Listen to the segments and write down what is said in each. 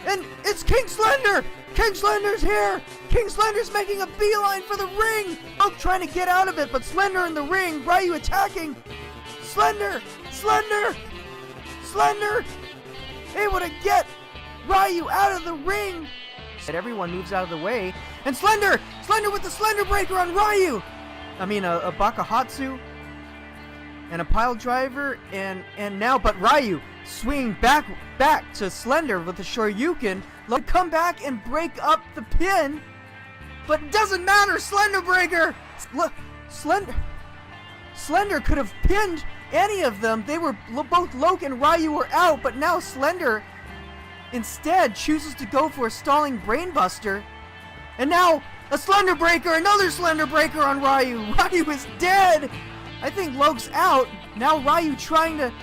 And it's King Slender! King Slender's here! King Slender's making a beeline for the ring! Both trying to get out of it, but Slender in the ring, Ryu attacking! Slender! Slender! Slender! Able to get Ryu out of the ring! And everyone moves out of the way, and Slender! Slender with the Slender Breaker on Ryu! I mean, a Bakahatsu, and a pile driver, and now, but Ryu swinging back to Slender with the Shoryuken, come back and break up the pin, but it doesn't matter, Slender Breaker! Slender could have pinned any of them. They were, both Loke and Ryu were out, but now Slender instead chooses to go for a stalling Brainbuster, and now a Slender Breaker, another Slender Breaker on Ryu. Ryu is dead! I think Loke's out. Now Ryu trying to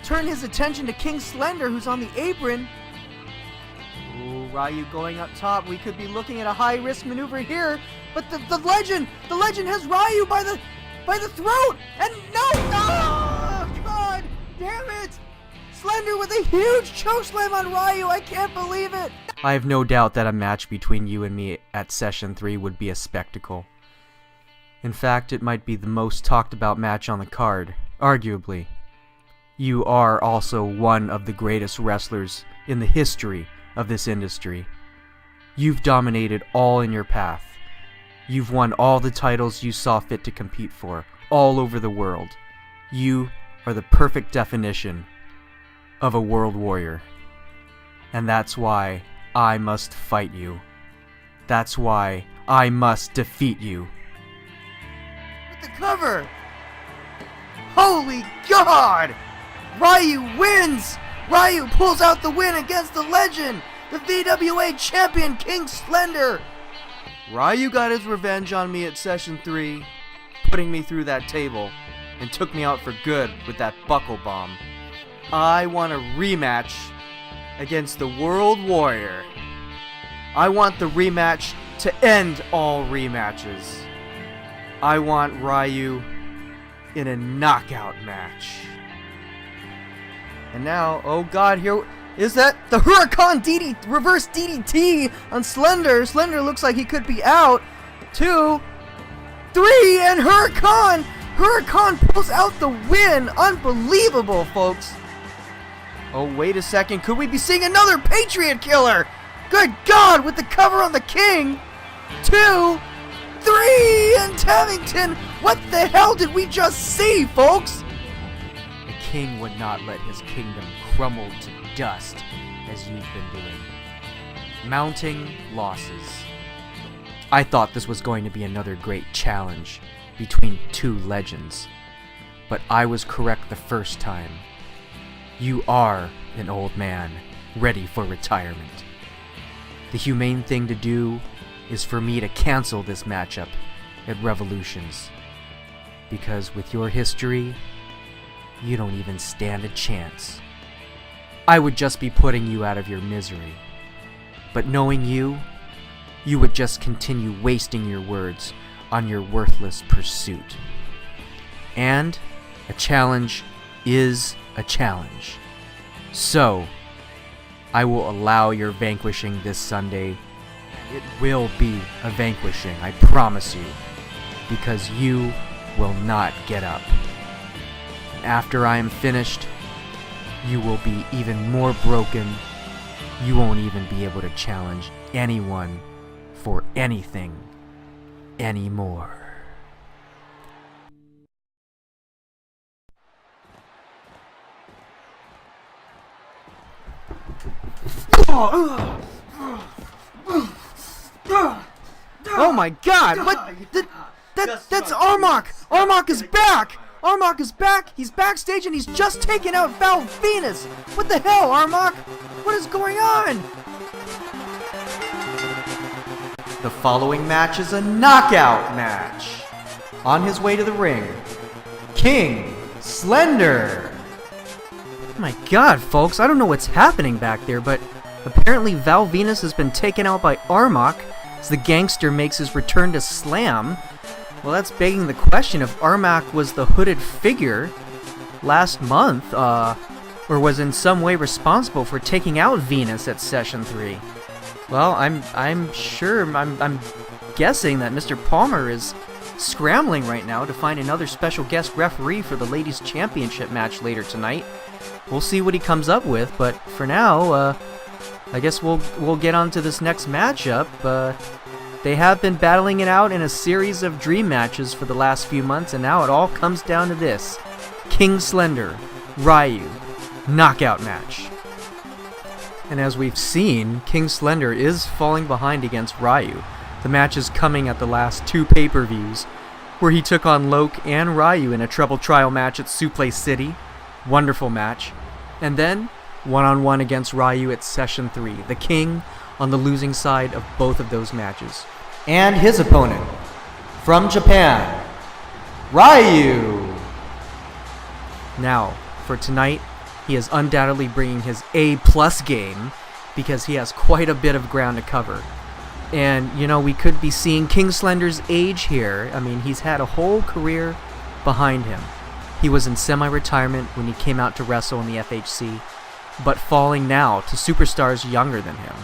turn his attention to King Slender, who's on the apron. Ooh, Ryu going up top. We could be looking at a high-risk maneuver here, but the legend has Ryu by the throat, and no! Oh, God damn it! Slender with a huge chokeslam on Ryu. I can't believe it. I have no doubt that a match between you and me at Session 3 would be a spectacle. In fact, it might be the most talked about match on the card, arguably. You are also one of the greatest wrestlers in the history of this industry. You've dominated all in your path. You've won all the titles you saw fit to compete for, all over the world. You are the perfect definition of a world warrior. And that's why I must fight you. That's why I must defeat you. The cover! Holy God! Ryu wins! Ryu pulls out the win against the legend, the VWA champion King Slender! Ryu got his revenge on me at Session 3, putting me through that table, and took me out for good with that buckle bomb. I want a rematch against the World Warrior. I want the rematch to end all rematches. I want Ryu in a knockout match. And now, oh God, here is that the Huracan reverse DDT on Slender. Slender looks like he could be out. 2, 3, and Huracan pulls out the win. Unbelievable, folks. Oh, wait a second. Could we be seeing another Patriot Killer? Good God, with the cover on the King. 2, 3, and Tevington. What the hell did we just see, folks? The King would not let his kingdom crumble to dust as you've been doing. Mounting losses. I thought this was going to be another great challenge between two legends, but I was correct the first time. You are an old man, ready for retirement. The humane thing to do is for me to cancel this matchup at Revolutions, because with your history, you don't even stand a chance. I would just be putting you out of your misery, but knowing you would just continue wasting your words on your worthless pursuit. And a challenge is a challenge. So, I will allow your vanquishing this Sunday. It will be a vanquishing, I promise you, because you will not get up. And after I am finished, you will be even more broken. You won't even be able to challenge anyone for anything anymore. Oh my God! What? That's Armok! Armok is back! Armok is back! He's backstage and he's just taken out Val Venus! What the hell, Armok? What is going on? The following match is a knockout match. On his way to the ring, King Slender. Oh my God, folks, I don't know what's happening back there, but apparently Val Venus has been taken out by Armok as the gangster makes his return to Slam. Well, that's begging the question if Armok was the hooded figure last month. or was in some way responsible for taking out VENIS at Session 3. Well, I'm guessing that Mr. Palmer is scrambling right now to find another special guest referee for the Ladies Championship match later tonight. We'll see what he comes up with, but for now, I guess we'll get on to this next matchup. They have been battling it out in a series of dream matches for the last few months, and now it all comes down to this. King Slender, Ryu, knockout match. And as we've seen, King Slender is falling behind against Ryu. The match is coming at the last 2 pay-per-views, where he took on Loke and Ryu in a treble trial match at Suplay City. Wonderful match. And then, one-on-one against Ryu at Session 3. The King on the losing side of both of those matches. And his opponent, from Japan, Ryu. Now, for tonight, he is undoubtedly bringing his A+ game, because he has quite a bit of ground to cover. And, you know, we could be seeing King Slender's age here. I mean, he's had a whole career behind him. He was in semi-retirement when he came out to wrestle in the FHC, but falling now to superstars younger than him.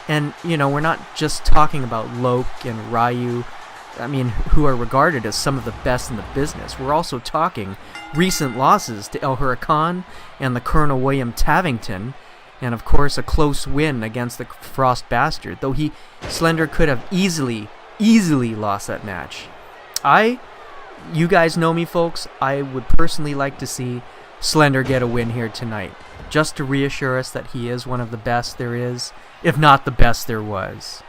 And, you know, we're not just talking about Loke and Ryu, I mean, who are regarded as some of the best in the business. We're also talking recent losses to El Huracan and the Colonel William Tavington, and of course a close win against the Frost Bastard, though Slender could have easily lost that match. You guys know me, folks, I would personally like to see Slender get a win here tonight, just to reassure us that he is one of the best there is, if not the best there was.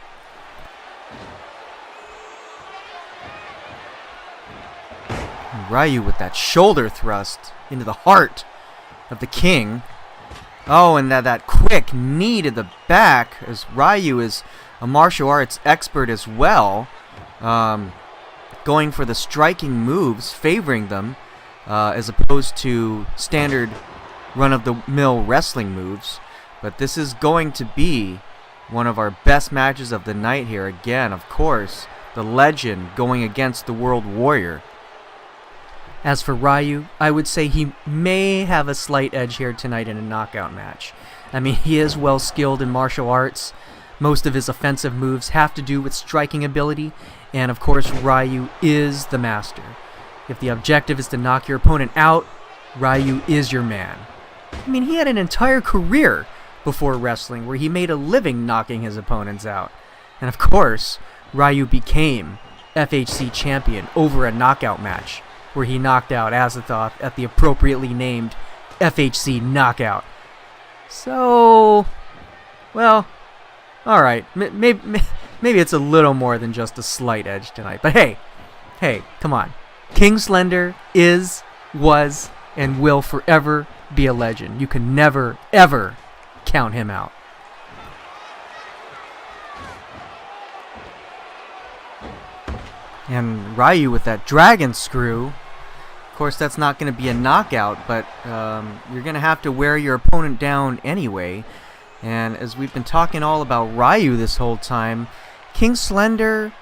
Ryu with that shoulder thrust into the heart of the King. Oh, and that quick knee to the back, as Ryu is a martial arts expert as well, going for the striking moves, favoring them, as opposed to standard run-of-the-mill wrestling moves. But this is going to be one of our best matches of the night here. Again, of course, the legend going against the World Warrior. As for Ryu, I would say he may have a slight edge here tonight in a knockout match. I mean, he is well skilled in martial arts. Most of his offensive moves have to do with striking ability, and of course Ryu is the master. If the objective is to knock your opponent out, Ryu is your man. I mean, he had an entire career before wrestling where he made a living knocking his opponents out. And of course, Ryu became FHC champion over a knockout match, where he knocked out Azethoth at the appropriately named FHC Knockout. So, well, alright, maybe it's a little more than just a slight edge tonight. But hey, come on. King Slender is, was, and will forever be a legend. You can never, ever count him out. And Ryu with that dragon screw. Of course, that's not going to be a knockout, but you're going to have to wear your opponent down anyway. And as we've been talking all about Ryu this whole time, King Slender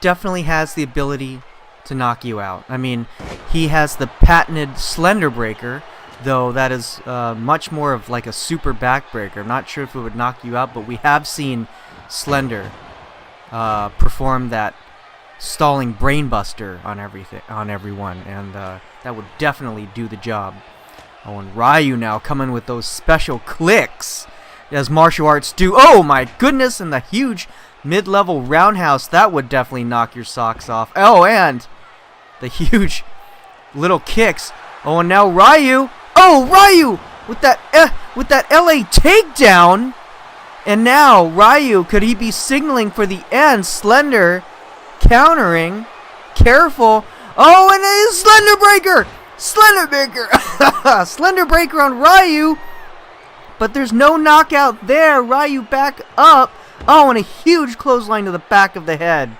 definitely has the ability to knock you out. I mean, he has the patented Slender Breaker, though that is much more of like a super backbreaker. I'm not sure if it would knock you out, but we have seen Slender perform that stalling brainbuster on everyone, and that would definitely do the job. Oh, and Ryu now coming with those special clicks, as martial arts do. Oh my goodness, and the huge mid-level roundhouse, that would definitely knock your socks off. Oh, and the huge little kicks. Oh, and now Ryu. Oh, Ryu with that LA takedown. And now Ryu, could he be signaling for the end? Slender countering. Careful. Oh, and it is Slender Breaker. Slender Breaker. Slender Breaker on Ryu. But there's no knockout there. Ryu back up. Oh, and a huge clothesline to the back of the head.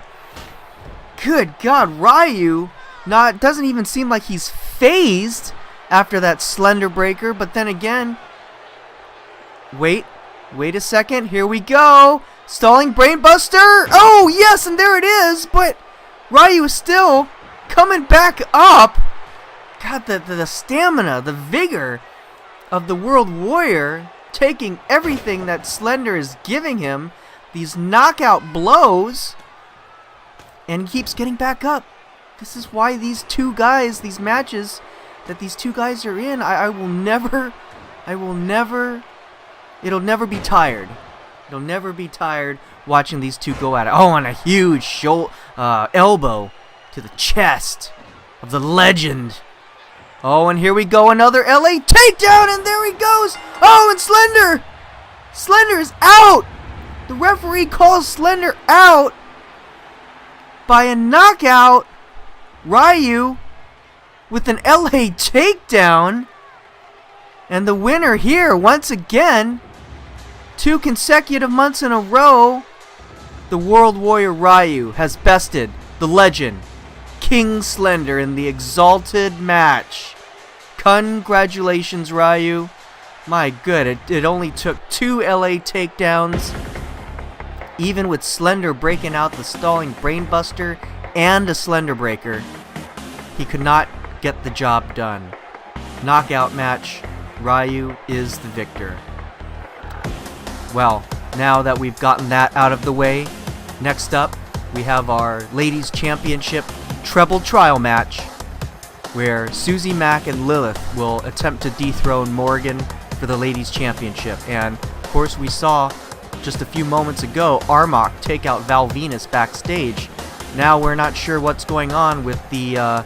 Good God, Ryu doesn't even seem like he's phased after that Slender Breaker. But then again, wait a second. Here we go. Stalling Brainbuster. Oh, yes, and there it is. But Ryu is still coming back up. God, the stamina, the vigor of the World Warrior taking everything that Slender is giving him, these knockout blows, and keeps getting back up. This is why these two guys, these matches that these two guys are in, it'll never be tired. It'll never be tired watching these two go at it. Oh, and a huge elbow to the chest of the legend. Oh, and here we go, another LA takedown, and there he goes. Oh, and Slender is out. The referee calls Slender out by a knockout. Ryu with an LA takedown. And the winner here, once again, 2 consecutive months in a row, the World Warrior Ryu has bested the legend, King Slender, in the exalted match. Congratulations, Ryu. My good, it only took 2 LA takedowns, even with Slender breaking out the stalling brainbuster and a Slender breaker. He could not get the job done. Knockout match. Ryu is the victor. Well, now that we've gotten that out of the way, next up we have our Ladies Championship Treble Trial match, where Susie, Mack, and Lilith will attempt to dethrone Morrigan for the Ladies Championship. And of course, we saw just a few moments ago Armok take out VENIS backstage. Now we're not sure what's going on with the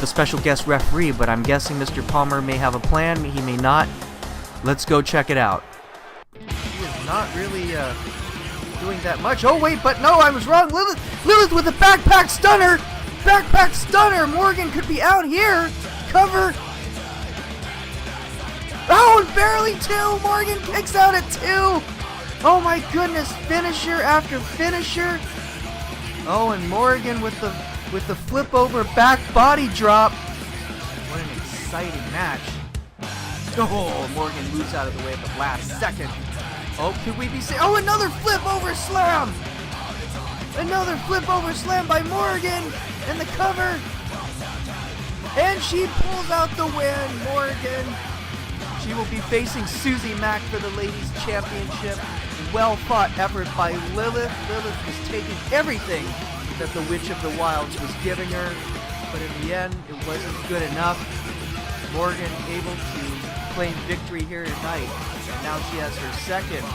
special guest referee, but I'm guessing Mr. Palmer may have a plan, he may not. Let's go check it out. He is not really doing that much. Oh wait, but no, I was wrong. Lilith with a backpack stunner. Backpack stunner. Morrigan could be out here. Cover. Oh, and barely 2. Morrigan kicks out at 2. Oh my goodness, finisher after finisher. Oh, and Morrigan with the flip over back body drop. What an exciting match. Oh, Morrigan moves out of the way at the last second. Oh, could we be saying, oh, another flip over slam. Another flip over slam by Morrigan, and the cover. And she pulls out the win. Morrigan. She will be facing Susie Mack for the Ladies Championship. Well fought effort by Lilith. Lilith was taking everything that the Witch of the Wilds was giving her, but in the end, it wasn't good enough. Morrigan able to claim victory here tonight. And now she has her second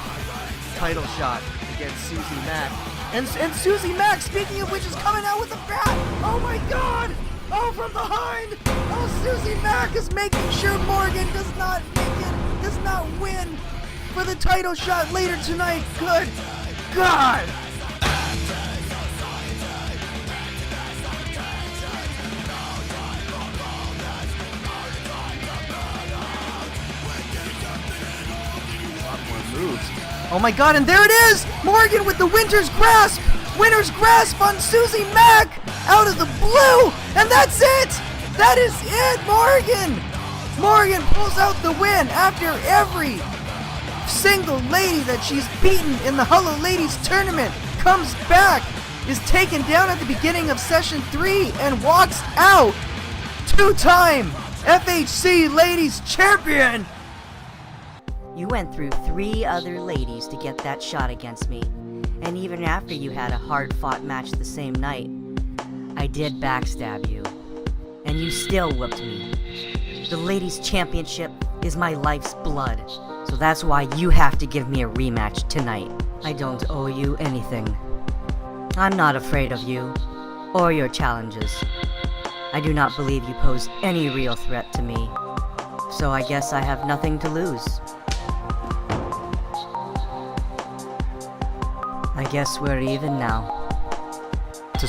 title shot against Susie Mack. And Susie Mack, speaking of which, is coming out with a bat. Oh my God! Oh, from behind! Oh, Susie Mack is making sure Morrigan does not win for the title shot later tonight. Good God! Moves. Oh my God, and there it is! Morrigan with the Winter's Grasp! Winter's Grasp on Susie Mack! Out of the blue! And that's it! That is it, Morrigan! Morrigan pulls out the win after every single lady that she's beaten in the Hello Ladies tournament comes back, is taken down at the beginning of Session 3, and walks out! 2-time FHC Ladies Champion! You went through 3 other ladies to get that shot against me, and even after you had a hard-fought match the same night, I did backstab you, and you still whooped me. The Ladies Championship is my life's blood, so that's why you have to give me a rematch tonight. I don't owe you anything. I'm not afraid of you, or your challenges. I do not believe you pose any real threat to me, so I guess I have nothing to lose. I guess we're even now. To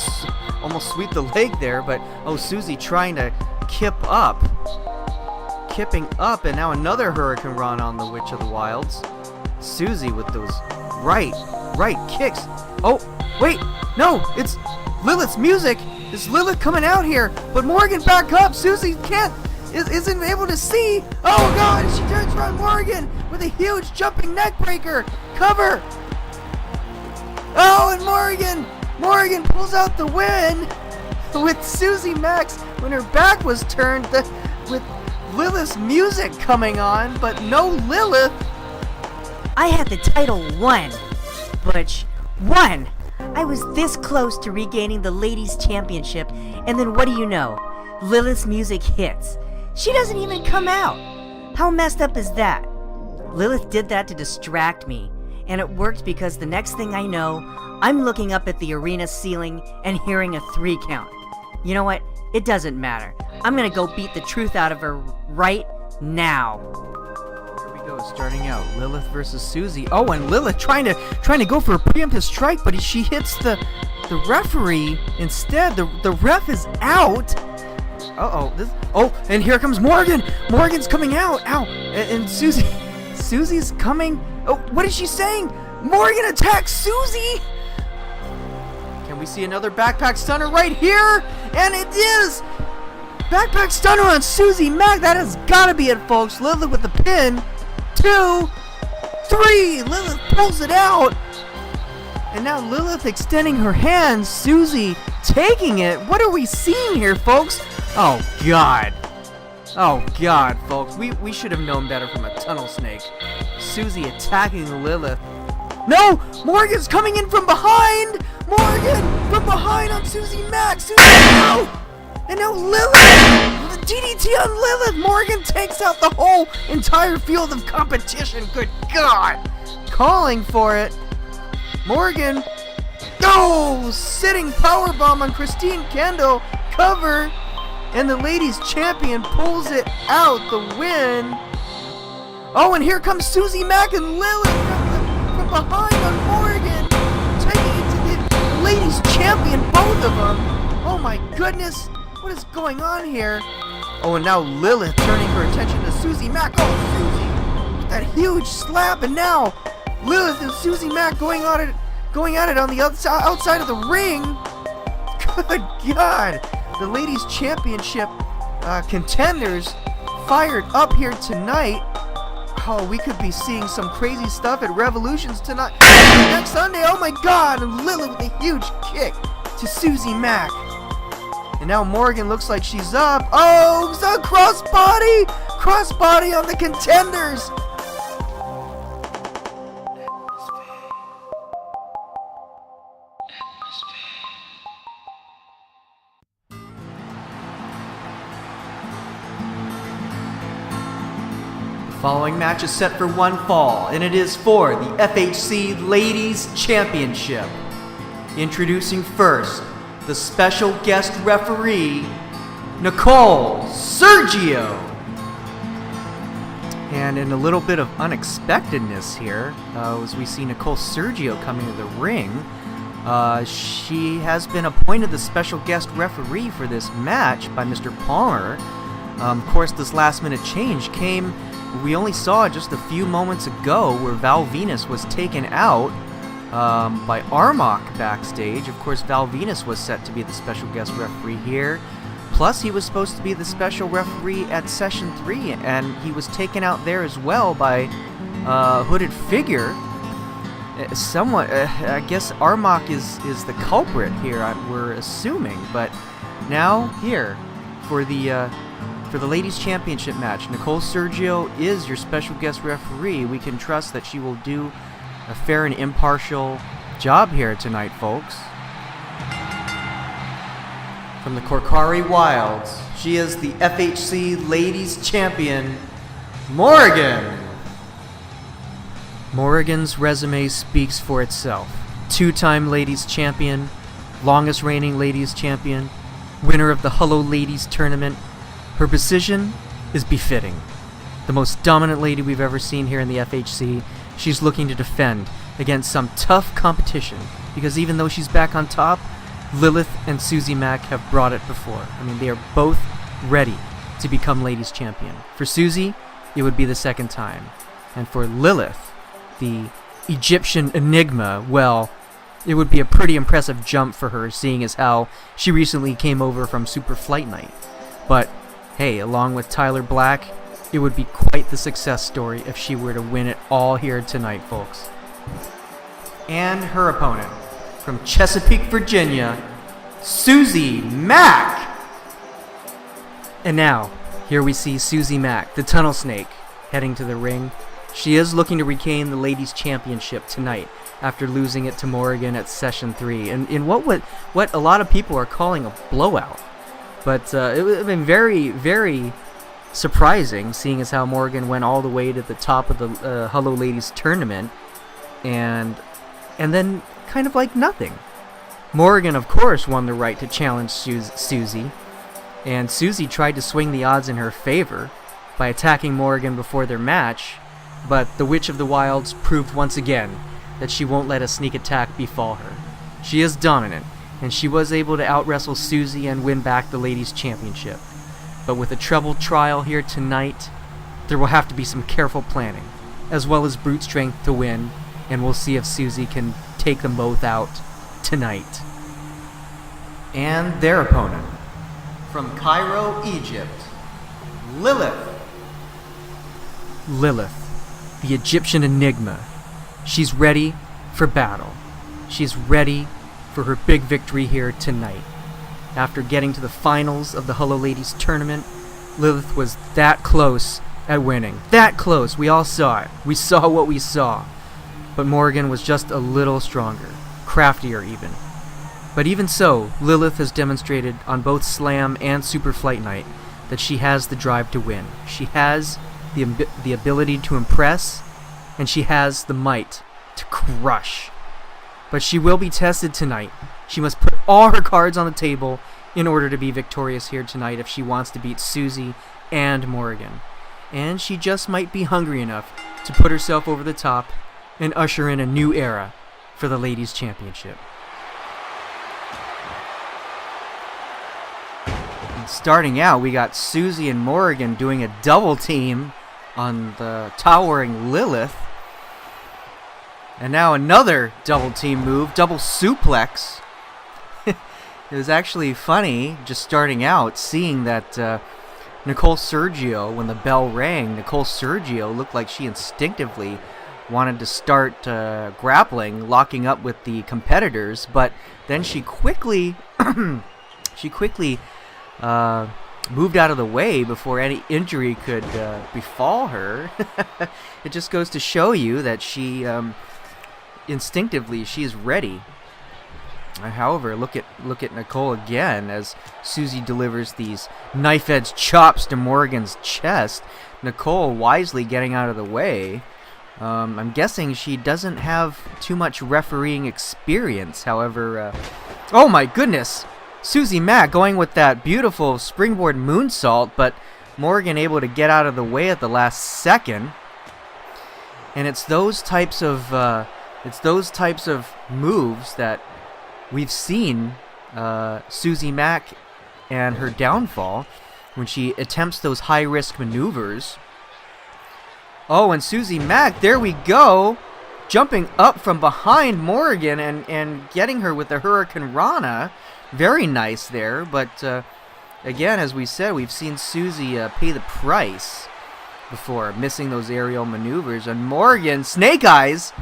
almost sweep the leg there, but oh, Susie trying to kipping up, and now another Huracan run on the Witch of the Wilds. Susie with those right kicks. Oh, wait, no, it's Lilith's music. It's Lilith coming out here, but Morrigan back up. Susie isn't able to see. Oh God, she turns around Morrigan with a huge jumping neck breaker. Cover. Oh, and Morrigan pulls out the win with Susie Mack when her back was turned with Lilith's music coming on, but no Lilith. I had the title won. Butch, won! I was this close to regaining the ladies' championship, and then what do you know? Lilith's music hits. She doesn't even come out. How messed up is that? Lilith did that to distract me, and it worked because the next thing I know, I'm looking up at the arena ceiling and hearing a 3 count. You know what? It doesn't matter. I'm gonna go beat the truth out of her right now. Here we go, starting out, Lilith versus Susie. Oh, and Lilith trying to go for a preemptive strike, but she hits the referee instead. The ref is out. Oh, and here comes Morrigan. Morrigan's coming out. Ow, and Susie's coming. Oh, what is she saying? Morrigan attacks Susie. Can we see another backpack stunner right here? And it is! Backpack stunner on Susie Mack. That has got to be it, folks. Lilith with the pin. 2, 3. Lilith pulls it out. And now Lilith extending her hands. Susie taking it. What are we seeing here, folks? Oh, God. Oh, God, folks. We should have known better from a tunnel snake. Susie attacking Lilith. No! Morrigan's coming in from behind! Morrigan from behind on Susie Mack! Susie, no! And now Lilith! The DDT on Lilith! Morrigan takes out the whole entire field of competition! Good God! Calling for it. Morrigan. No! Sitting powerbomb on Christine Kendall. Cover. And the ladies champion pulls it out. The win. Oh, and here comes Susie Mack and Lilith from behind on Morrigan. Taking it to the ladies champion, both of them. Oh my goodness. What is going on here? Oh, and now Lilith turning her attention to Susie Mack. Oh, Susie with that huge slap. And now Lilith and Susie Mack going at it on the outside of the ring. Good God. The ladies championship contenders fired up here tonight. Oh, we could be seeing some crazy stuff at Revolutions tonight. Next Sunday, oh my God. And Lilith with a huge kick to Susie Mack. And now Morrigan looks like she's up. Oh, it's a crossbody! Crossbody on the contenders! The following match is set for one fall, and it is for the FHC Ladies Championship. Introducing first, the special guest referee, Nicole Sergio. And in a little bit of unexpectedness here, as we see Nicole Sergio coming to the ring, she has been appointed the special guest referee for this match by Mr. Palmer. Of course, this last minute change came, we only saw just a few moments ago, where VENIS was taken out by Armok backstage. Of course, VENIS was set to be the special guest referee here. Plus, he was supposed to be the special referee at Session 3, and he was taken out there as well by Hooded Figure. Somewhat, I guess Armok is the culprit here, we're assuming. But now, here, for the Ladies Championship match, Nicole Sergio is your special guest referee. We can trust that she will do a fair and impartial job here tonight, folks. From the Korkari Wilds, she is the FHC Ladies Champion, Morrigan. Morrigan's resume speaks for itself. 2-time Ladies Champion, longest reigning Ladies Champion, winner of the Hello Ladies Tournament. Her position is befitting. The most dominant lady we've ever seen here in the FHC. She's looking to defend against some tough competition, because even though she's back on top, Lilith and Susie Mack have brought it before. I mean, they are both ready to become Ladies Champion. For Susie, it would be the second time. And for Lilith, the Egyptian enigma, well, it would be a pretty impressive jump for her, seeing as how she recently came over from Super Flight Night. But hey, along with Tyler Black, it would be quite the success story if she were to win it all here tonight, folks. And her opponent, from Chesapeake, Virginia, Susie Mack. And now, Here we see Susie Mack, the Tunnel Snake, heading to the ring. She is looking to regain the Ladies' Championship tonight after losing it to Morrigan at Session 3, and in what a lot of people are calling a blowout. But it would have been very, very surprising, seeing as how Morrigan went all the way to the top of the Hello Ladies tournament, and then kind of like nothing. Morrigan, of course, won the right to challenge Susie, and Susie tried to swing the odds in her favor by attacking Morrigan before their match, but the Witch of the Wilds proved once again that she won't let a sneak attack befall her. She is dominant, and she was able to out-wrestle Susie and win back the Ladies' Championship. But with a treble trial here tonight, there will have to be some careful planning, as well as brute strength to win, and we'll see if Susie can take them both out tonight. And their opponent, from Cairo, Egypt, Lilith. Lilith, the Egyptian enigma. She's ready for battle. She's ready for her big victory here tonight. After getting to the finals of the Hello Ladies tournament, Lilith was that close at winning. That close. We all saw it. We saw what we saw. But Morrigan was just a little stronger, craftier even. But even so, Lilith has demonstrated on both Slam and Super Flight Night that she has the drive to win. She has the ability to impress, and she has the might to crush. But she will be tested tonight. She must put all her cards on the table in order to be victorious here tonight if she wants to beat Susie and Morrigan. And she just might be hungry enough to put herself over the top and usher in a new era for the Ladies' Championship. And starting out, we got Susie and Morrigan doing a double team on the towering Lilith. And now another double team move, double suplex. It was actually funny, just starting out, seeing that Nicole Sergio, when the bell rang, Nicole Sergio looked like she instinctively wanted to start grappling, locking up with the competitors, but then she quickly moved out of the way before any injury could befall her. It just goes to show you that she instinctively she's ready. However, look at Nicole again as Susie delivers these knife-edge chops to Morrigan's chest. Nicole wisely getting out of the way. I'm guessing she doesn't have too much refereeing experience. However, oh my goodness, Susie Mack going with that beautiful springboard moonsault, but Morrigan able to get out of the way at the last second. And it's those types of moves that we've seen Susie Mack and her downfall when she attempts those high-risk maneuvers. Oh, and Susie Mack, there we go, jumping up from behind Morrigan and getting her with the Huracan Rana. Very nice there, but again, as we said, we've seen Susie pay the price before, missing those aerial maneuvers. And Morrigan, snake eyes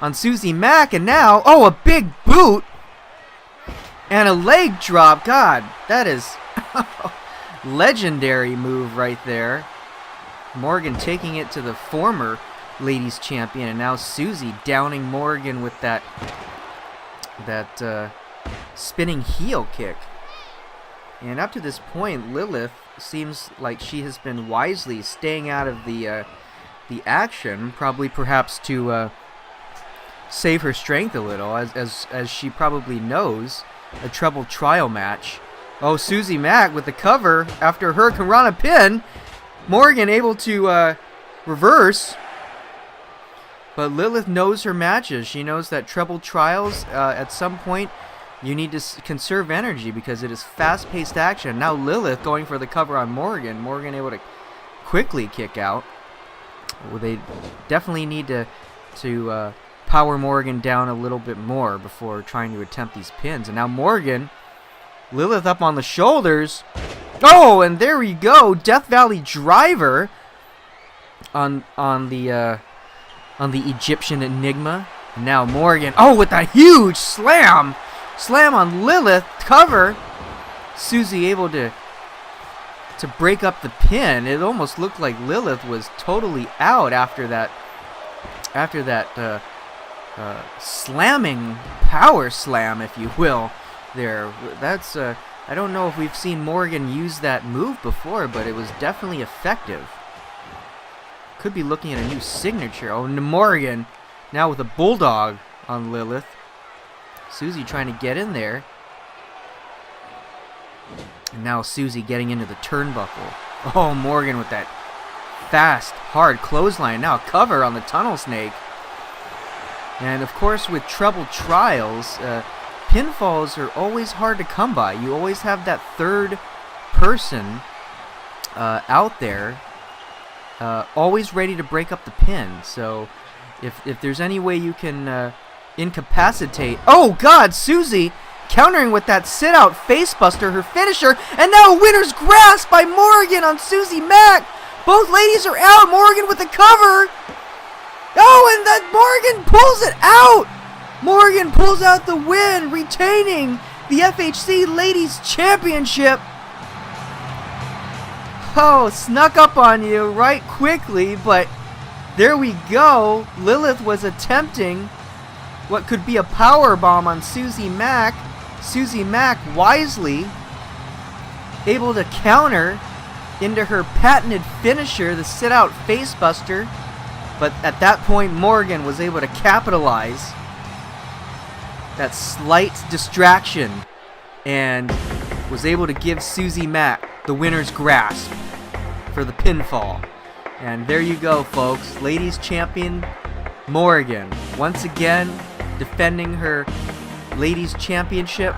on Susie Mack, and now, oh, a big boot and a leg drop. God, that is legendary move right there. Morrigan taking it to the former ladies champion, and now Susie downing Morrigan with that spinning heel kick. And up to this point, Lilith seems like she has been wisely staying out of the action, probably perhaps to save her strength a little, as she probably knows a treble trial match. Oh, Susie Mack with the cover after her Huracan pin. Morrigan able to reverse, but Lilith knows her matches. She knows that treble trials, at some point, you need to conserve energy because it is fast-paced action. Now Lilith going for the cover on Morrigan. Morrigan able to quickly kick out. Well, they definitely need to power Morrigan down a little bit more before trying to attempt these pins. And now Morrigan, Lilith up on the shoulders. Oh, and there we go, Death Valley driver on the Egyptian enigma. And now Morrigan, oh, with a huge slam on Lilith, cover. Susie able to to break up the pin. It almost looked like Lilith was totally out after that slamming power slam, if you will. There, that's I don't know if we've seen Morrigan use that move before, but it was definitely effective. Could be looking at a new signature. Oh, Morrigan now with a bulldog on Lilith. Susie trying to get in there. And now Susie getting into the turnbuckle. Oh, Morrigan with that fast, hard clothesline. Now cover on the tunnel snake. And of course with Treble Trials, pinfalls are always hard to come by. You always have that third person out there, always ready to break up the pin. So if there's any way you can incapacitate... Oh God, Susie countering with that sit-out facebuster, her finisher, and now a winner's grasp by Morrigan on Susie Mack. Both ladies are out. Morrigan with the cover. Oh, and that Morrigan pulls it out. Morrigan pulls out the win, retaining the FHC Ladies Championship. Oh, snuck up on you right quickly, but there we go. Lilith was attempting what could be a power bomb on Susie Mack. Susie Mack wisely able to counter into her patented finisher, the sit-out facebuster. But at that point, Morrigan was able to capitalize that slight distraction and was able to give Susie Mack the winner's grasp for the pinfall. And there you go, folks. Ladies champion Morrigan once again defending her ladies championship.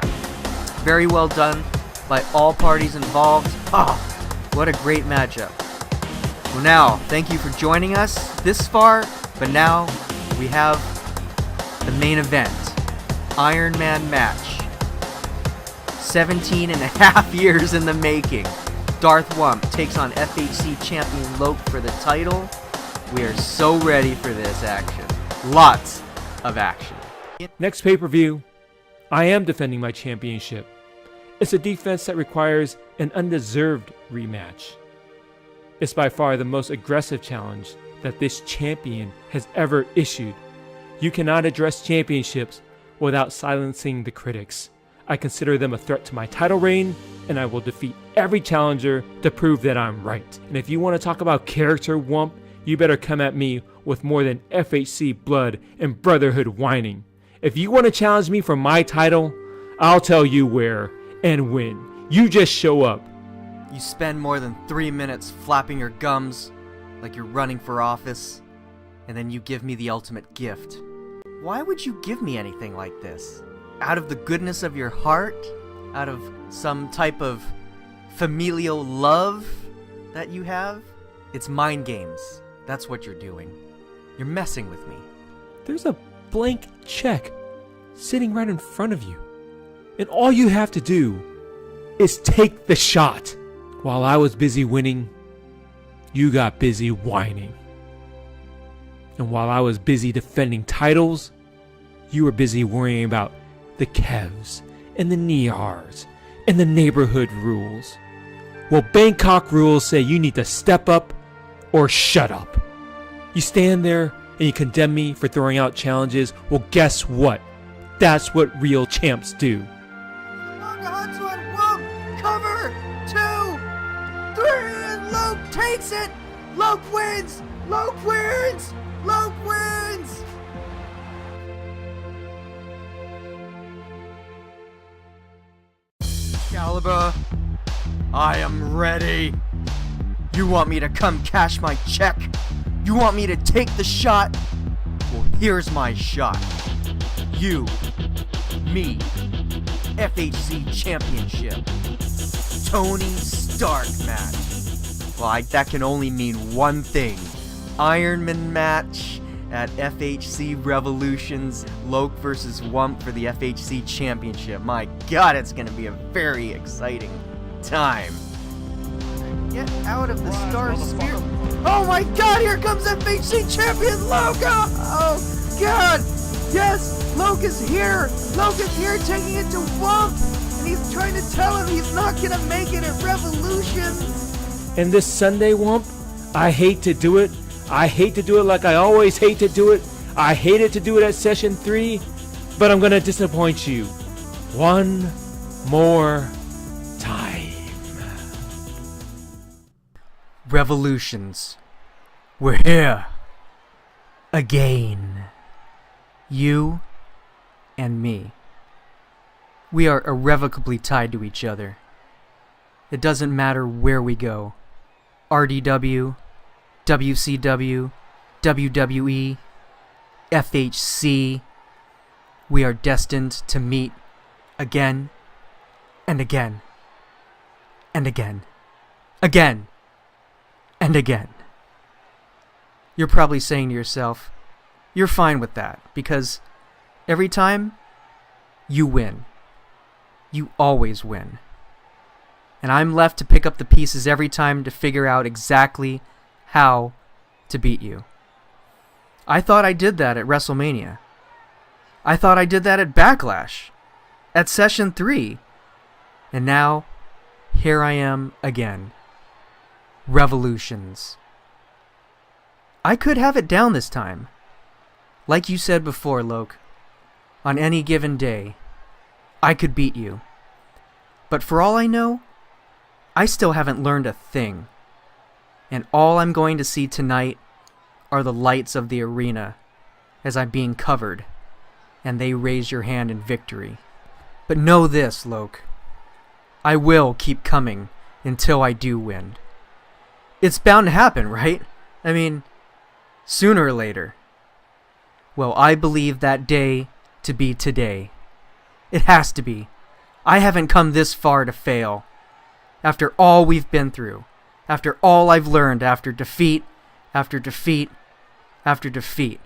Very well done by all parties involved. Oh, what a great matchup. Well, now, thank you for joining us this far, but now we have the main event. Iron Man match. 17 and a half years in the making. Darth Wump takes on FHC champion Loke for the title. We are so ready for this action. Lots of action. Next pay-per-view, I am defending my championship. It's a defense that requires an undeserved rematch. It's by far the most aggressive challenge that this champion has ever issued. You cannot address championships without silencing the critics. I consider them a threat to my title reign, and I will defeat every challenger to prove that I'm right. And if you want to talk about character, Wump, you better come at me with more than FHC blood and brotherhood whining. If you want to challenge me for my title, I'll tell you where and when. You just show up. You spend more than 3 minutes flapping your gums like you're running for office, and then you give me the ultimate gift. Why would you give me anything like this? Out of the goodness of your heart? Out of some type of familial love that you have? It's mind games. That's what you're doing. You're messing with me. There's a blank check sitting right in front of you. And all you have to do is take the shot. While I was busy winning, you got busy whining. And while I was busy defending titles, you were busy worrying about the Kevs and the Niars and the neighborhood rules. Well, Bangkok rules say you need to step up or shut up. You stand there and you condemn me for throwing out challenges. Well, guess what? That's what real champs do. Cover 2, 3, and Loke takes it. Loke wins. Loke wins. Loke wins. Excalibur, I am ready. You want me to come cash my check? You want me to take the shot? Well, here's my shot. You, me, FHC Championship, Tony Stark match. Well, that can only mean one thing. IRONMAN match at FHC Revolutions, Loke versus Wump for the FHC Championship. My God, it's going to be a very exciting time. Get out of the Star Sphere. Oh my God, here comes FHC Champion Loke! Oh God! Yes, Loke is here! Loke is here taking it to Wump! And he's trying to tell him he's not gonna make it at Revolution! And this Sunday, Wump, I hate to do it. I hate to do it like I always hate to do it. I hated to do it at session 3, but I'm gonna disappoint you one more time. Revolutions. We're here. Again. You and me. We are irrevocably tied to each other. It doesn't matter where we go. RDW, WCW, WWE, FHC. We are destined to meet again and again and again. Again and again. You're probably saying to yourself, you're fine with that, because every time you win. You always win. And I'm left to pick up the pieces every time to figure out exactly how to beat you. I thought I did that at WrestleMania. I thought I did that at Backlash, at Session 3. And now, here I am again. Revolutions. I could have it down this time. Like you said before, Loke, on any given day, I could beat you. But for all I know, I still haven't learned a thing. And all I'm going to see tonight are the lights of the arena as I'm being covered, and they raise your hand in victory. But know this, Loke. I will keep coming until I do win. It's bound to happen, right? I mean, sooner or later. Well, I believe that day to be today. It has to be. I haven't come this far to fail. After all we've been through. After all I've learned after defeat, after defeat, after defeat.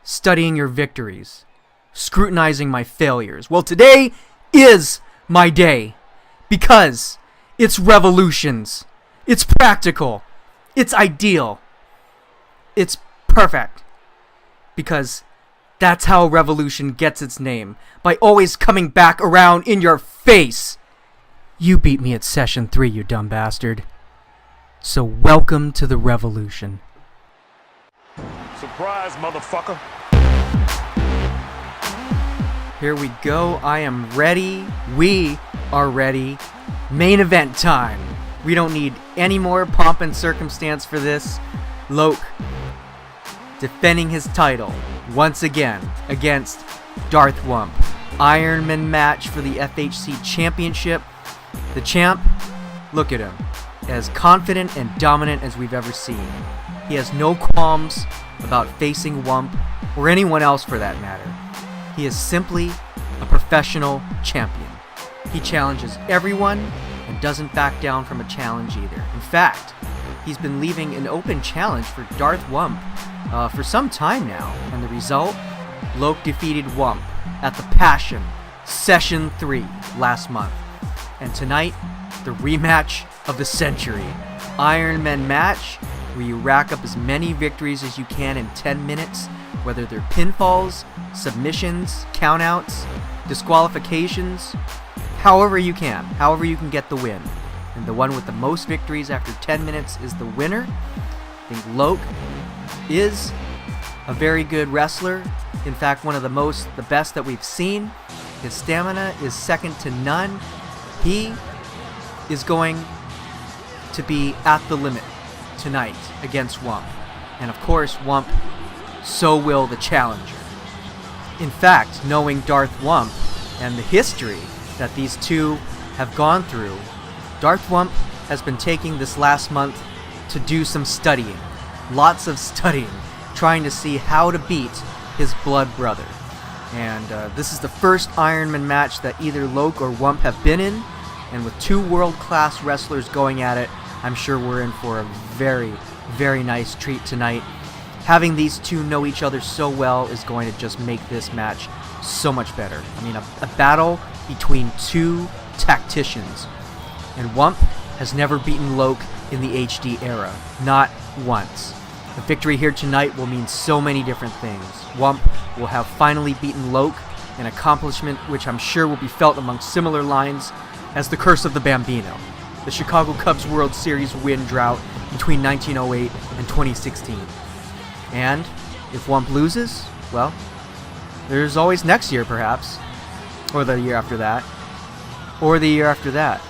Studying your victories. Scrutinizing my failures. Well, today is my day. Because it's revolutions. It's practical. It's ideal. It's perfect. Because that's how a revolution gets its name. By always coming back around in your face. You beat me at Session 3, you dumb bastard. So welcome to the revolution. Surprise, motherfucker. Here we go. I am ready. We are ready. Main event time. We don't need any more pomp and circumstance for this. Loke defending his title once again against Darth Wump. Ironman match for the FHC Championship. The champ, look at him, as confident and dominant as we've ever seen. He has no qualms about facing Wump, or anyone else for that matter. He is simply a professional champion. He challenges everyone and doesn't back down from a challenge either. In fact, he's been leaving an open challenge for Darth Wump for some time now, and the result? Loke defeated Wump at the Passion Session 3 last month. And tonight, the rematch of the century. Ironman match, where you rack up as many victories as you can in 10 minutes, whether they're pinfalls, submissions, countouts, disqualifications, however you can get the win. And the one with the most victories after 10 minutes is the winner. I think Loke is a very good wrestler. In fact, one of the best that we've seen. His stamina is second to none. He is going to be at the limit tonight against Wump. And of course, Wump, so will the challenger. In fact, knowing Darth Wump and the history that these two have gone through, Darth Wump has been taking this last month to do some studying. Lots of studying, trying to see how to beat his blood brother. And this is the first Ironman match that either Loke or Wump have been in, and with two world-class wrestlers going at it, I'm sure we're in for a very, very nice treat tonight. Having these two know each other so well is going to just make this match so much better. I mean, a battle between two tacticians. And Wump has never beaten Loke in the HD era, not once. The victory here tonight will mean so many different things. Wump will have finally beaten Loke, an accomplishment which I'm sure will be felt among similar lines as the Curse of the Bambino. the Chicago Cubs World Series win drought between 1908 and 2016. And if Wump loses, well, there's always next year perhaps, or the year after that, or the year after that.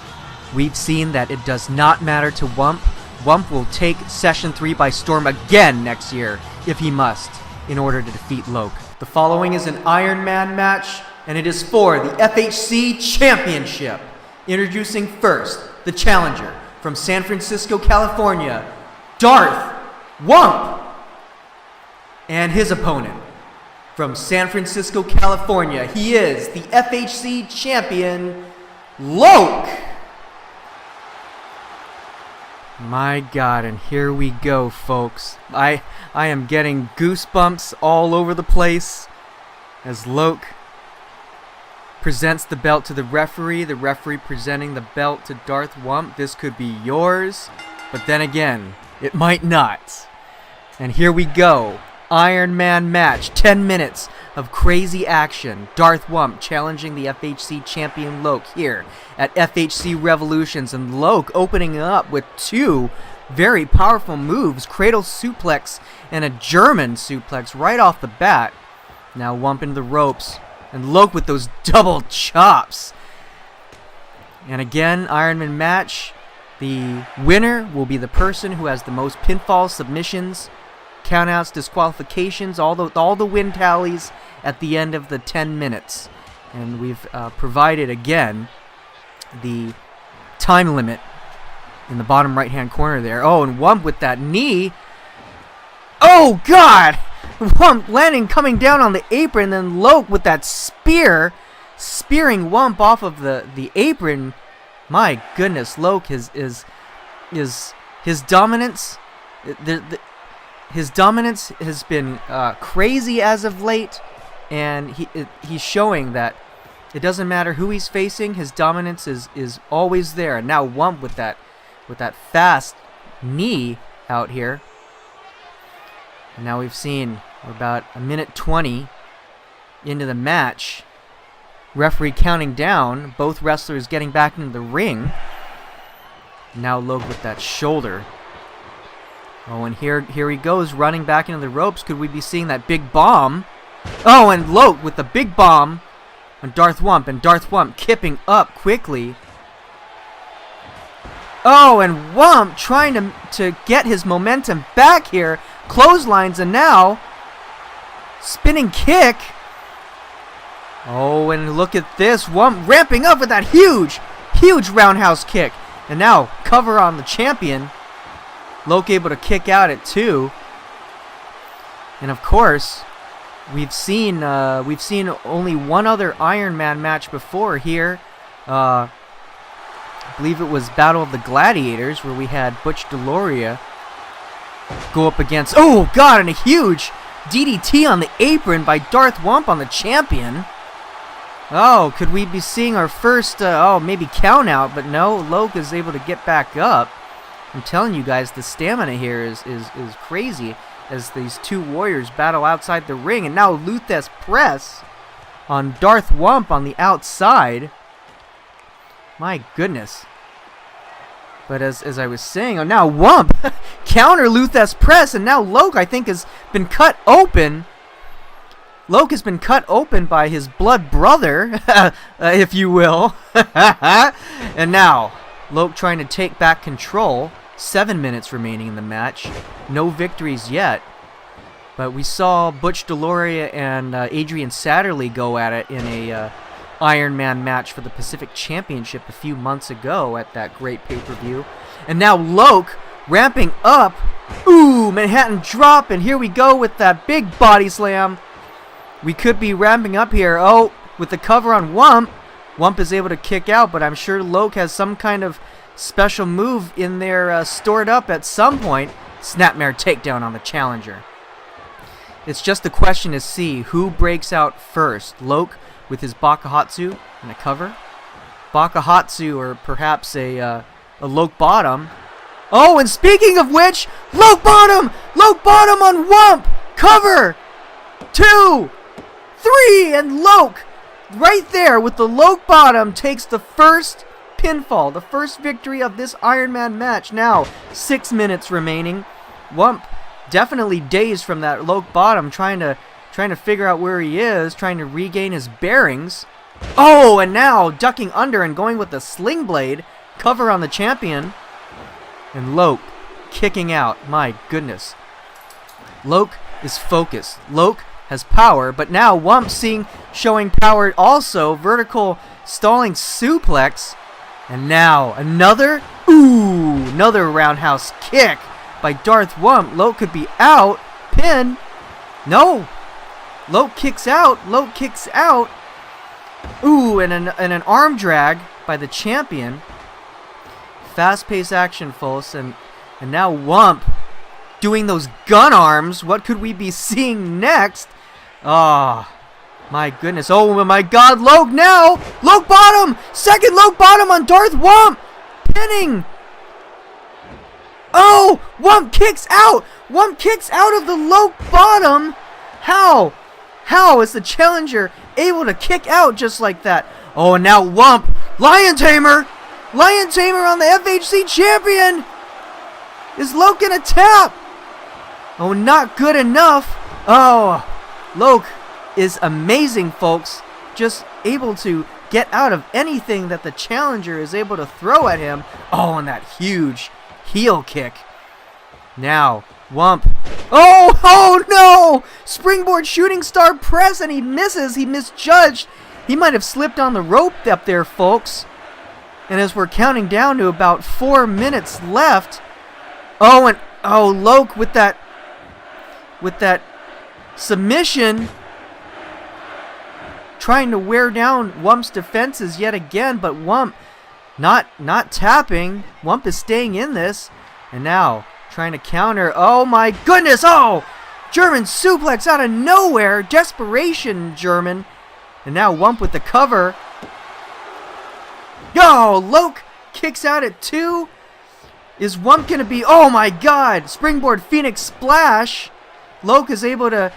We've seen that it does not matter to Wump. Wump will take Session 3 by storm again next year, if he must, in order to defeat Loke. The following is an Iron Man match, and it is for the FHC Championship. Introducing first, the challenger from San Francisco, California, Darth Wump, and his opponent from San Francisco, California, he is the FHC champion, Loke. My God, and here we go, folks. I am getting goosebumps all over the place as Loke presents the belt to the referee presenting the belt to Darth Wump. This could be yours, but then again, it might not. And here we go. Iron Man match, 10 minutes of crazy action. Darth Wump challenging the FHC champion Loke here at FHC Revolutions, and Loke opening up with two very powerful moves, cradle suplex and a German suplex right off the bat. Now Wump into the ropes, and Loke with those double chops. And again, Iron Man match. The winner will be the person who has the most pinfalls, submissions, countouts, disqualifications, all the win tallies at the end of the 10 minutes. And we've provided, again, the time limit in the bottom right-hand corner there. Oh, and Wump with that knee. Oh, God! Wump landing, coming down on the apron, then Loke with that spear, spearing Wump off of the apron. My goodness, Loke, his dominance, his dominance has been crazy as of late, and he's showing that it doesn't matter who he's facing, his dominance is always there. And now Wump with that fast knee out here. And now we've seen we're about a minute 20 into the match. Referee counting down, both wrestlers getting back into the ring. Now Loke with that shoulder. Oh, and here he goes, running back into the ropes. Could we be seeing that big bomb? Oh, and Loke with the big bomb on Darth Wump, and Darth Wump kipping up quickly. Oh, and Wump trying to get his momentum back here. Clotheslines, and now spinning kick. Oh, and look at this. Wump ramping up with that huge roundhouse kick. And now cover on the champion. Loke able to kick out at 2. And of course, we've seen only one other Iron Man match before here. I believe it was Battle of the Gladiators, where we had Butch DeLoria go up against, oh God, and a huge DDT on the apron by Darth Wump on the champion. Oh, could we be seeing our first, maybe count out, but no, Loke is able to get back up. I'm telling you guys, the stamina here is crazy as these two warriors battle outside the ring. And now Lilith's press on Darth Wump on the outside. My goodness. But as I was saying, now Wump counter Lilith's press, and now Loke, I think, has been cut open. Loke has been cut open by his blood brother, if you will. And now Loke trying to take back control. 7 minutes remaining in the match. No victories yet. But we saw Butch DeLoria and Adrian Satterley go at it in a Iron Man match for the Pacific Championship a few months ago at that great pay-per-view. And now Loke ramping up. Ooh, Manhattan drop, and here we go with that big body slam. We could be ramping up here. Oh, with the cover on Wump. Wump is able to kick out, but I'm sure Loke has some kind of special move in there stored up at some point. Snapmare takedown on the challenger. It's just a question to see who breaks out first. Loke with his Bakahatsu and a cover. Bakahatsu, or perhaps a Loke bottom. Oh, and speaking of which, Loke bottom! Loke bottom on Wump! Cover! 2, 3, and Loke right there with the Loke bottom takes the first pinfall. The first victory of this Iron Man match. Now, 6 minutes remaining. Wump definitely dazed from that low bottom, trying to figure out where he is, trying to regain his bearings. Oh, and now ducking under and going with the sling blade. Cover on the champion. And Loke kicking out. My goodness. Loke is focused. Loke has power, but now Wump showing power also. Vertical stalling suplex. And now another roundhouse kick by Darth Wump. Loke could be out. Pin. No. Loke kicks out. Loke kicks out. Ooh, and an arm drag by the champion. Fast-paced action, folks. And now Wump doing those gun arms. What could we be seeing next? Ah, my goodness. Oh my god, Loke now! Loke bottom! Second Loke bottom on Darth Wump! Pinning! Oh! Wump kicks out! Wump kicks out of the Loke bottom! How? How is the challenger able to kick out just like that? Oh, and now Wump! Lion Tamer! Lion Tamer on the FHC champion! Is Loke gonna tap? Oh, not good enough. Oh, Loke is amazing, folks. Just able to get out of anything that the challenger is able to throw at him. Oh, and that huge heel kick. Now, Wump. Oh no! Springboard shooting star press, and he misses. He misjudged. He might have slipped on the rope up there, folks. And as we're counting down to about 4 minutes left. Oh, and Loke with that submission, trying to wear down Wump's defenses yet again, but Wump not tapping. Wump is staying in this, and now trying to counter. Oh my goodness! Oh, German suplex out of nowhere, desperation German, and now Wump with the cover. Yo, Loke kicks out at 2. Is Wump gonna be? Oh my God! Springboard Phoenix Splash. Loke is able to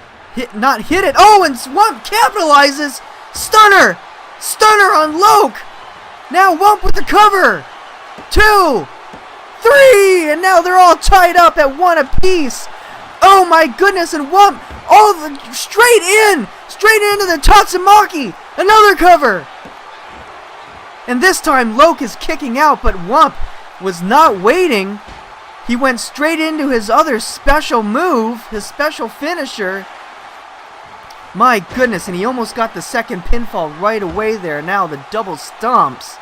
not hit it. Oh, and Wump capitalizes. Stunner! Stunner on Loke! Now Wump with the cover! 2, 3! And now they're all tied up at 1 apiece. Oh my goodness, and Wump straight into the Tatsumaki! Another cover! And this time Loke is kicking out, but Wump was not waiting. He went straight into his other special move, his special finisher. My goodness, and he almost got the second pinfall right away there. Now the double stomps.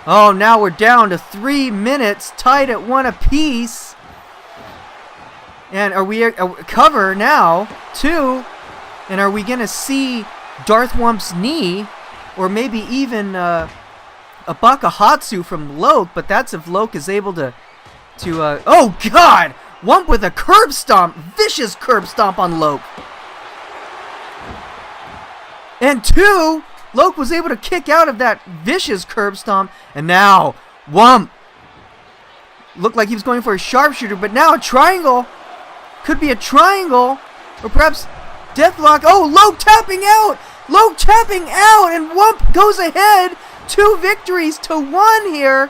Oh, now we're down to 3 minutes, tied at 1 apiece. And are we cover now? 2. And are we going to see Darth Wump's knee? Or maybe even a Bakahatsu from Loke, but that's if Loke is able to oh God! Wump with a curb stomp, vicious curb stomp on Loke. And 2, Loke was able to kick out of that vicious curb stomp, and now Wump looked like he was going for a sharpshooter, but now a triangle. Could be a triangle, or perhaps deathlock. Oh, Loke tapping out! Loke tapping out, and Wump goes ahead. 2 victories to 1 here.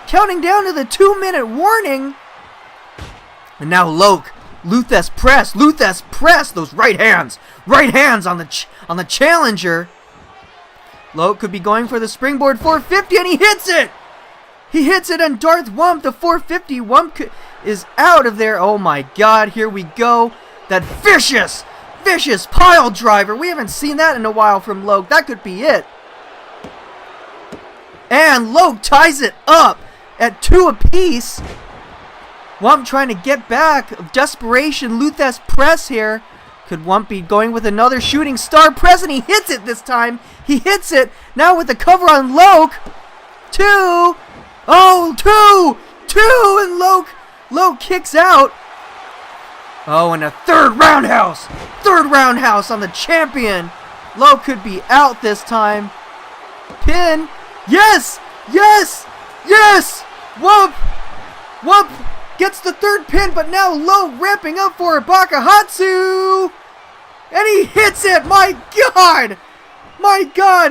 Counting down to the 2-minute warning. And now Loke. Luthes press. Those right hands on the challenger. Loke could be going for the springboard 450, and he hits it. He hits it on Darth Wump. The 450 Wump is out of there. Oh my God, here we go. That vicious pile driver. We haven't seen that in a while from Loke. That could be it. And Loke ties it up at 2 apiece. Wump trying to get back. Desperation Luthes press here. Could Wump be going with another shooting star press? And he hits it this time. He hits it. Now with the cover on Loke. 2. Oh, 2. And Loke kicks out. Oh, and a third roundhouse on the champion. Loke could be out this time. Pin. Yes! Wump gets the 3rd pin, but now Loke ramping up for a Bakahatsu! And he hits it! My God!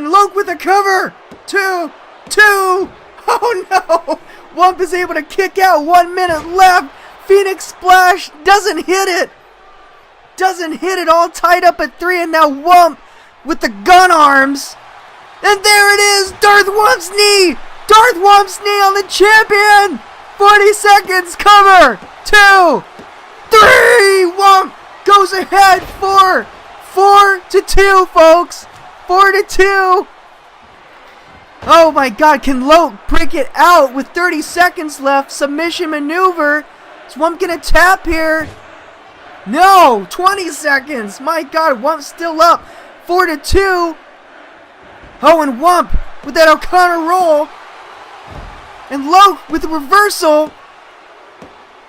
Loke with the cover! 2! Oh no! Wump is able to kick out. 1 minute left. Phoenix Splash doesn't hit it. Doesn't hit it. All tied up at 3. And now Wump with the gun arms. And there it is. Darth Wump's knee. Darth Wump's knee on the champion. 40 seconds. Cover. 2, 3. Wump goes ahead. 4-2, folks. 4-2. Oh my god, can Loke break it out with 30 seconds left? Submission maneuver. Is Wump gonna tap here? No! 20 seconds! My god, Wump's still up. 4-2. Oh, and Wump with that O'Connor roll. And Loke with the reversal.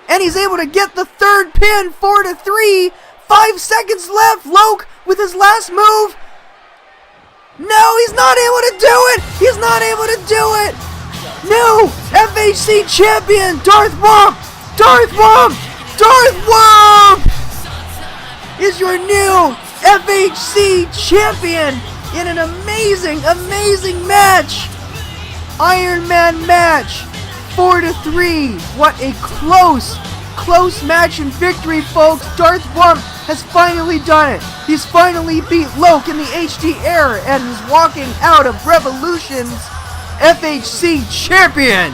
And he's able to get the third pin. 4-3. 5 seconds left. Loke with his last move. No, he's not able to do it! He's not able to do it! New FHC champion, Darth Wump! Darth Wump! Darth Wump! Is your new FHC champion in an amazing, amazing match! Iron Man match! 4-3. What a close match and victory, folks. Darth Wump has finally done it. He's finally beat Loke in the HD era and is walking out of Revolution's FHC champion.